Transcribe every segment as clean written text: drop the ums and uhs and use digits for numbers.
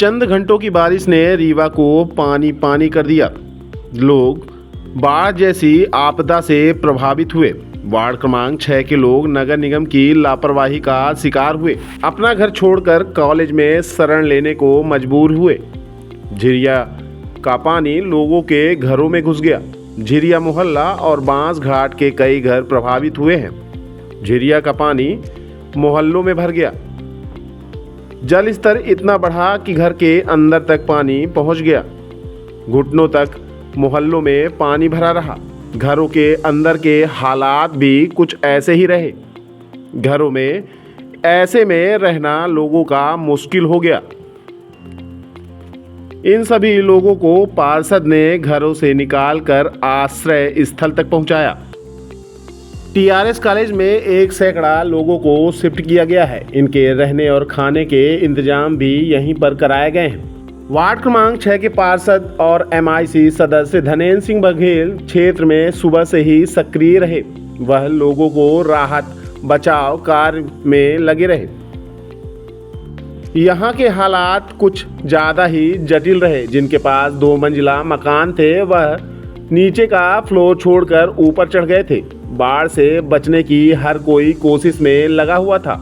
चंद घंटों की बारिश ने रीवा को पानी पानी कर दिया। लोग बाढ़ जैसी आपदा से प्रभावित हुए। वार्ड क्रमांक 6 के लोग नगर निगम की लापरवाही का शिकार हुए। अपना घर छोड़कर कॉलेज में शरण लेने को मजबूर हुए। झिरिया का पानी लोगों के घरों में घुस गया। झिरिया मोहल्ला और बांस घाट के कई घर प्रभावित हुए हैं। झिरिया का पानी मोहल्लों में भर गया। जल स्तर इतना बढ़ा कि घर के अंदर तक पानी पहुंच गया। घुटनों तक मोहल्लों में पानी भरा रहा। घरों के अंदर के हालात भी कुछ ऐसे ही रहे। घरों में ऐसे में रहना लोगों का मुश्किल हो गया। इन सभी लोगों को पार्षद ने घरों से निकालकर आश्रय स्थल तक पहुंचाया। टीआरएस कॉलेज में 1 सैकड़ा लोगों को शिफ्ट किया गया है। इनके रहने और खाने के इंतजाम भी यहीं पर कराए गए हैं। वार्ड क्रमांक 6 के पार्षद और एमआईसी सदस्य धनेन्द्र सिंह बघेल क्षेत्र में सुबह से ही सक्रिय रहे। वह लोगों को राहत बचाव कार्य में लगे रहे। यहाँ के हालात कुछ ज़्यादा ही जटिल रहे। जिनके पास 2 मंजिला मकान थे वह नीचे का फ्लोर छोड़कर ऊपर चढ़ गए थे। बाढ़ से बचने की हर कोई कोशिश में लगा हुआ था।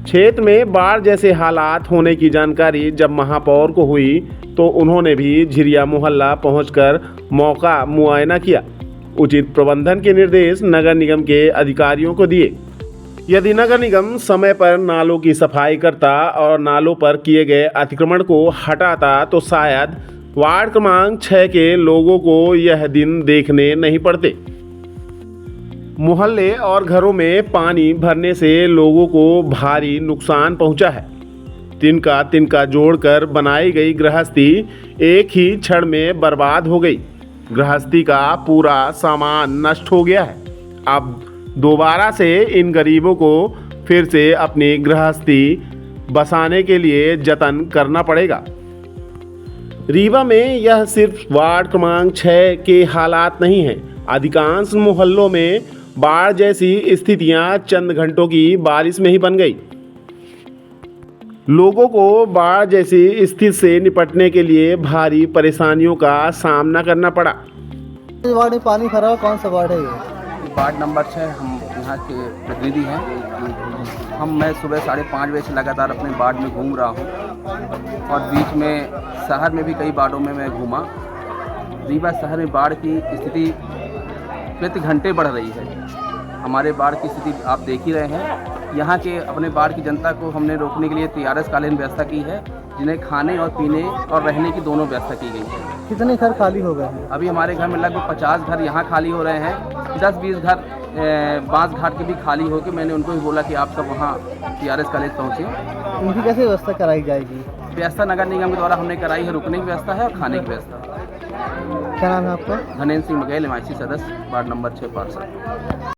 क्षेत्र में बाढ़ जैसे हालात होने की जानकारी जब महापौर को हुई तो उन्होंने भी झिरिया मोहल्ला पहुंचकर मौका मुआयना किया। उचित प्रबंधन के निर्देश नगर निगम के अधिकारियों को दिए। यदि नगर निगम समय पर नालों की सफाई करता और नालों पर किए गए अतिक्रमण को हटाता तो शायद वार्ड क्रमांक 6 के लोगों को यह दिन देखने नहीं पड़ते। मोहल्ले और घरों में पानी भरने से लोगों को भारी नुकसान पहुंचा है। तिनका जोड़कर बनाई गई गृहस्थी एक ही क्षण में बर्बाद हो गई। गृहस्थी का पूरा सामान नष्ट हो गया है। अब दोबारा से इन गरीबों को फिर से अपनी गृहस्थी बसाने के लिए जतन करना पड़ेगा। रीवा में यह सिर्फ वार्ड क्रमांक 6 के हालात नहीं हैं। अधिकांश मोहल्लों में बाढ़ जैसी स्थितियां चंद घंटों की बारिश में ही बन गई। लोगों को बाढ़ जैसी स्थिति से निपटने के लिए भारी परेशानियों का सामना करना पड़ा। इस वार्ड में पानी भरा, कौन सा वार्ड है ये? Ward number 6। हम यहाँ के प्रतिनिधि हैं। मैं सुबह 5:30 बजे से लगातार अपने वार्ड में घूम रहा हूँ और बीच में शहर में भी कई वार्डों में मैं घूमा। रीवा शहर में बाढ़ की स्थिति प्रति घंटे बढ़ रही है। हमारे बाढ़ की स्थिति आप देख ही रहे हैं। यहाँ के अपने बाढ़ की जनता को हमने रोकने के लिए टीआरएस कॉलेज में व्यवस्था की है, जिन्हें खाने और पीने और रहने की दोनों व्यवस्था की गई है। कितने घर खाली हो गए हैं? अभी हमारे घर में लगभग 50 घर यहाँ खाली हो रहे हैं। 10-20 घर बांस घाट के भी खाली हो के मैंने उनको भी बोला कि आप सब वहाँ टीआरएस कॉलेज पहुँचे। इनकी कैसे व्यवस्था कराई जाएगी? व्यवस्था नगर निगम के द्वारा हमने कराई है। रुकने की व्यवस्था है और खाने की व्यवस्था। क्या नाम है आपका? धनेन्द्र सिंह बघेल, एमआईसी सदस्य, वार्ड नंबर 6 पार्षद।